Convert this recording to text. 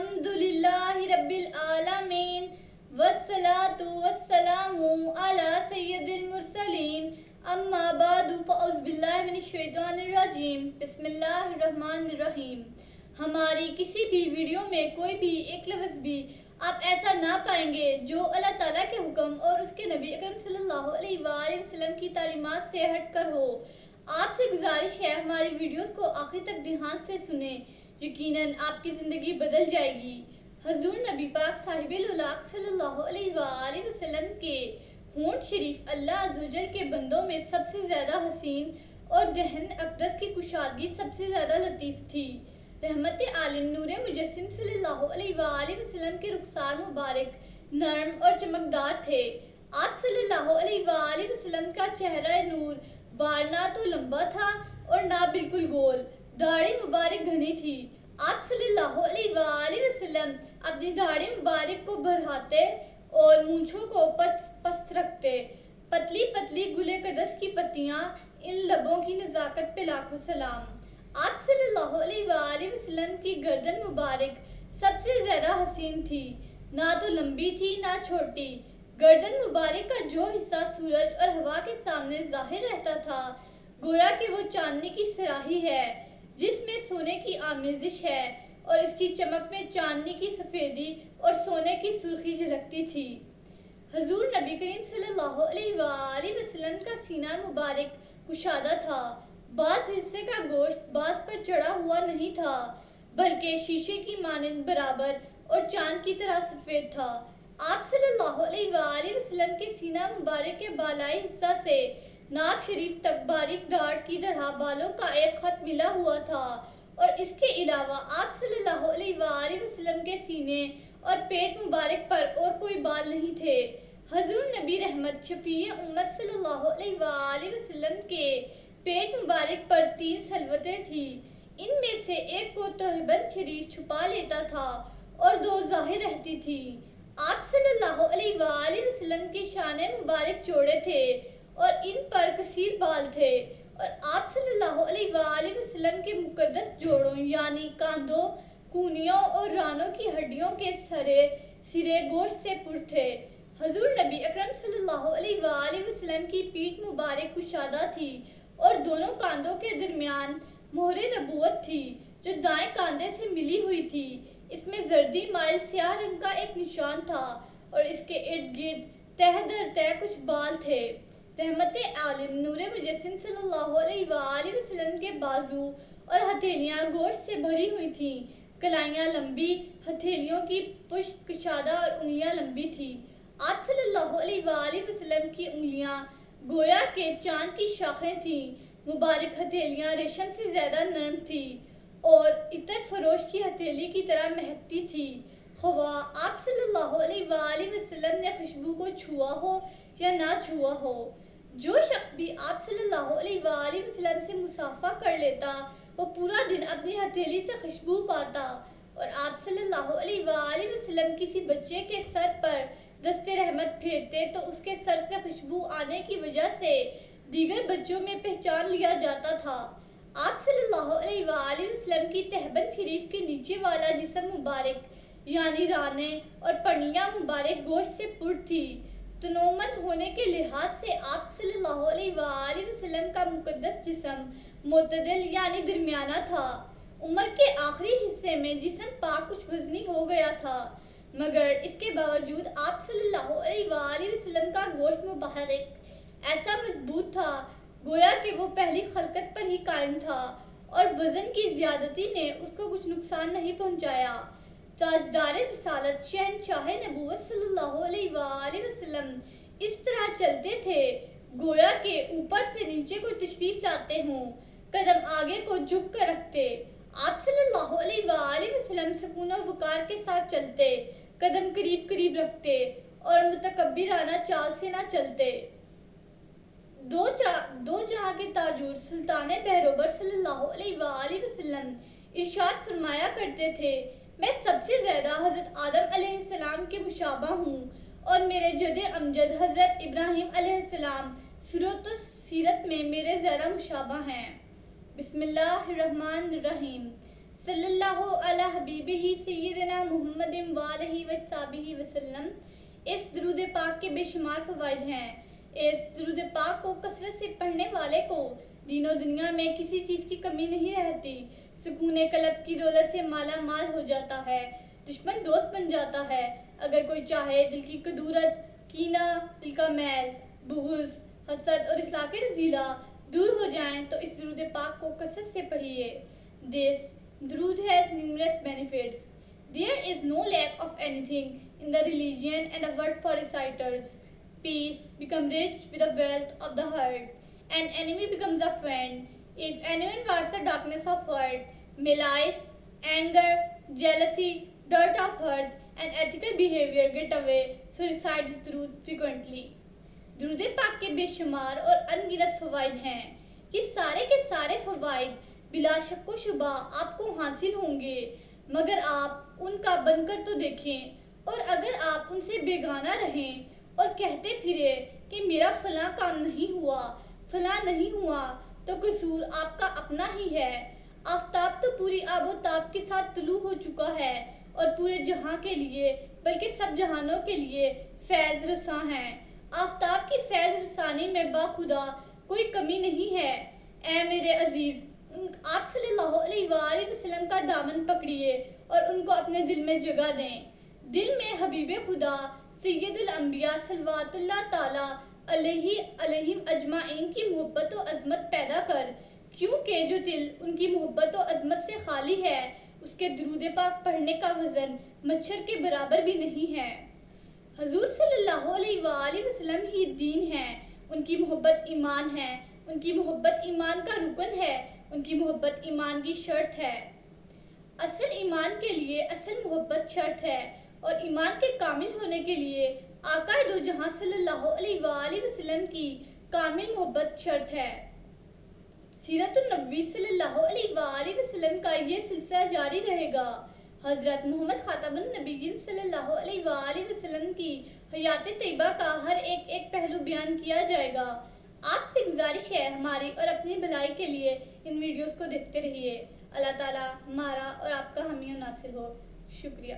الحمدللہ رب العالمین والصلاة والسلام علی سید المرسلین اما بعد فاعوذ باللہ من الشیطان الرجیم بسم اللہ الرحمن الرحیم۔ ہماری کسی بھی ویڈیو میں کوئی بھی ایک لفظ بھی آپ ایسا نہ پائیں گے جو اللہ تعالیٰ کے حکم اور اس کے نبی اکرم صلی اللہ علیہ وآلہ وسلم کی تعلیمات سے ہٹ کر ہو۔ آپ سے گزارش ہے ہماری ویڈیوز کو آخر تک دھیان سے سنیں، یقیناً آپ کی زندگی بدل جائے گی۔ حضور نبی پاک صاحب الاولاق صلی اللہ علیہ وآلہ وسلم کے ہونٹ شریف اللہ عز و جل کے بندوں میں سب سے زیادہ حسین اور دہن اقدس کی کشادگی سب سے زیادہ لطیف تھی۔ رحمت عالم نور مجسم صلی اللہ علیہ وآلہ وسلم کے رخسار مبارک نرم اور چمکدار تھے۔ آپ صلی اللہ علیہ وآلہ وسلم کا چہرہ نور بار نہ تو لمبا تھا اور نہ بالکل گول، داڑھی مبارک گھنی تھی۔ آپ صلی اللہ علیہ وآلہ وسلم اپنی داڑھی مبارک کو بڑھاتے اور مونچھوں کو پست رکھتے۔ پتلی پتلی گلے قدس کی پتیاں، ان لبوں کی نزاکت پہ لاکھوں سلام۔ آپ صلی اللہ علیہ وآلہ وسلم کی گردن مبارک سب سے زیادہ حسین تھی، نہ تو لمبی تھی نہ چھوٹی۔ گردن مبارک کا جو حصہ سورج اور ہوا کے سامنے ظاہر رہتا تھا، گویا کہ وہ چاندنی کی صراحی ہے جس میں سونے کی آمیزش ہے، اور اس کی چمک میں چاندنی کی سفیدی اور سونے کی سرخی جھلکتی تھی۔ حضور نبی کریم صلی اللہ علیہ وآلہ وسلم کا سینہ مبارک کشادہ تھا، بعض حصے کا گوشت بعض پر چڑھا ہوا نہیں تھا، بلکہ شیشے کی مانند برابر اور چاند کی طرح سفید تھا۔ آپ صلی اللہ علیہ وآلہ وسلم کے سینہ مبارک کے بالائی حصہ سے ناف شریف تک باریک داڑھ کی طرح بالوں کا ایک خط ملا ہوا تھا، اور اس کے علاوہ آپ صلی اللہ علیہ وآلہ وسلم کے سینے اور پیٹ مبارک پر اور کوئی بال نہیں تھے۔ حضور نبی رحمت شفیع امت صلی اللہ علیہ وآلہ وسلم کے پیٹ مبارک پر 3 سلوٹیں تھیں، ان میں سے ایک کو تہبند شریف چھپا لیتا تھا اور 2 ظاہر رہتی تھی۔ آپ صلی اللہ علیہ وآلہ وسلم کے شانے مبارک چوڑے تھے اور ان پر کثیر بال تھے، اور آپ صلی اللہ علیہ وآلہ وسلم کے مقدس جوڑوں یعنی کاندھوں، کونیوں اور رانوں کی ہڈیوں کے سرے گوشت سے پر تھے۔ حضور نبی اکرم صلی اللہ علیہ وآلہ وسلم کی پیٹھ مبارک کشادہ تھی اور دونوں کاندھوں کے درمیان مہر نبوت تھی جو دائیں کاندھے سے ملی ہوئی تھی۔ اس میں زردی مائل سیاہ رنگ کا ایک نشان تھا اور اس کے ارد گرد تہ در تہ کچھ بال تھے۔ رحمت عالم نور مجسم صلی اللہ علیہ وآلہ وسلم کے بازو اور ہتھیلیاں گوشت سے بھری ہوئی تھیں، کلائیاں لمبی، ہتھیلیوں کی پشت کشادہ اور انگلیاں لمبی تھیں۔ آپ صلی اللہ علیہ وآلہ وسلم کی انگلیاں گویا کہ چاند کی شاخیں تھیں، مبارک ہتھیلیاں ریشم سے زیادہ نرم تھیں اور عطر فروش کی ہتھیلی کی طرح مہکتی تھی۔ خواہ آپ صلی اللہ علیہ وآلہ وسلم نے خوشبو کو چھوا ہو یا نہ چھوا ہو، جو شخص بھی آپ صلی اللہ علیہ وآلہ وسلم سے مصافحہ کر لیتا وہ پورا دن اپنی ہتھیلی سے خوشبو پاتا، اور آپ صلی اللہ علیہ وآلہ وسلم کسی بچے کے سر پر دست رحمت پھیرتے تو اس کے سر سے خوشبو آنے کی وجہ سے دیگر بچوں میں پہچان لیا جاتا تھا۔ آپ صلی اللہ علیہ وآلہ وسلم کی تہبند شریف کے نیچے والا جسم مبارک یعنی رانے اور پنڈلیاں مبارک گوشت سے پر تھی۔ تنومند ہونے کے لحاظ سے آپ صلی اللہ علیہ وآلہ وسلم کا مقدس جسم معتدل یعنی درمیانہ تھا۔ عمر کے آخری حصے میں جسم پاک کچھ وزنی ہو گیا تھا، مگر اس کے باوجود آپ صلی اللہ علیہ وآلہ وسلم کا گوشت مبارک ایسا مضبوط تھا گویا کہ وہ پہلی خلقت پر ہی قائم تھا، اور وزن کی زیادتی نے اس کو کچھ نقصان نہیں پہنچایا۔ تاجدار رسالت شہنشاہ نبوت صلی اللہ علیہ وآلہ وسلم اس طرح چلتے تھے گویا کہ اوپر سے نیچے کو تشریف لاتے ہوں، قدم آگے کو جھک کر رکھتے۔ آپ صلی اللہ علیہ وآلہ وسلم سکون و وقار کے ساتھ چلتے، قدم قریب قریب رکھتے اور متکبرانہ چال سے نہ چلتے۔ دو جہاں کے تاجور سلطان بہروبر صلی اللہ علیہ وآلہ وسلم ارشاد فرمایا کرتے تھے، میں سب سے زیادہ حضرت آدم علیہ السلام کے مشابہ ہوں، اور میرے جد امجد حضرت ابراہیم علیہ السلام صورت و سیرت میں میرے زیادہ مشابہ ہیں۔ بسم اللہ الرحمن الرحیم۔ صلی اللہ اللہ علی حبیبہ سیدنا محمد وآلہ وصحبہ وسلم۔ اس درود پاک کے بے شمار فوائد ہیں۔ اس درود پاک کو کثرت سے پڑھنے والے کو دین و دنیا میں کسی چیز کی کمی نہیں رہتی، سکون قلب کی دولت سے مالا مال ہو جاتا ہے، دشمن دوست بن جاتا ہے۔ اگر کوئی چاہے دل کی کدورت، کینہ، دل کا میل، بغض، حسد اور اخلاق رذیلہ دور ہو جائیں تو اس درود پاک کو کثرت سے پڑھیے۔ This درود has numerous benefits. There is no lack of anything in the religion and a word for reciters. Peace become rich with the wealth of the heart. An enemy becomes a friend. If anyone wants the darkness of heart, malice, anger, jealousy, dirt of heart, and ethical behavior get away, so recite this درود frequently. درود پاک کے بے شمار اور ان گنت فوائد ہیں۔ یہ سارے کے سارے فوائد بلا شک و شبہ آپ کو حاصل ہوں گے، مگر آپ ان کا بن کر تو دیکھیں، اور اگر آپ ان سے بیگانہ رہیں اور کہتے پھرے کہ میرا فلاں کام نہیں ہوا، فلاں نہیں ہوا، تو قصور آپ کا اپنا ہی ہے۔ آفتاب تو پوری آب و تاب کے ساتھ طلوع ہو چکا ہے اور پورے جہاں کے لیے بلکہ سب جہانوں کے لیے فیض رساں ہے۔ آفتاب کی فیض رسانی میں باخدا کوئی کمی نہیں ہے۔ اے میرے عزیز، آپ صلی اللہ علیہ وآلہ وسلم کا دامن پکڑیے اور ان کو اپنے دل میں جگہ دیں۔ دل میں حبیب خدا سید الانبیاء صلوات اللہ تعالی علیہم اجمعین کی محبت و عظمت پیدا کر، کیونکہ جو دل ان کی محبت و عظمت سے خالی ہے اس کے درود پاک پڑھنے کا وزن مچھر کے برابر بھی نہیں ہے۔ حضور صلی اللہ علیہ وآلہ وسلم ہی دین ہے، ان کی محبت ایمان ہے، ان کی محبت ایمان کا رکن ہے، ان کی محبت ایمان کی شرط ہے۔ اصل ایمان کے لیے اصل محبت شرط ہے، اور ایمان کے کامل ہونے کے لیے آقا دو جہاں صلی اللہ علیہ وآلہ وسلم کی کامل محبت شرط ہے۔ سیرت النبی صلی اللہ علیہ وآلہ وسلم کا یہ سلسلہ جاری رہے گا۔ حضرت محمد خاتم النبیین صلی اللہ علیہ وآلہ وسلم کی حیات طیبہ کا ہر ایک پہلو بیان کیا جائے گا۔ آپ سے گزارش ہے ہماری اور اپنی بھلائی کے لیے ان ویڈیوز کو دیکھتے رہیے۔ اللہ تعالیٰ ہمارا اور آپ کا حامی و ناصر ہو۔ شکریہ۔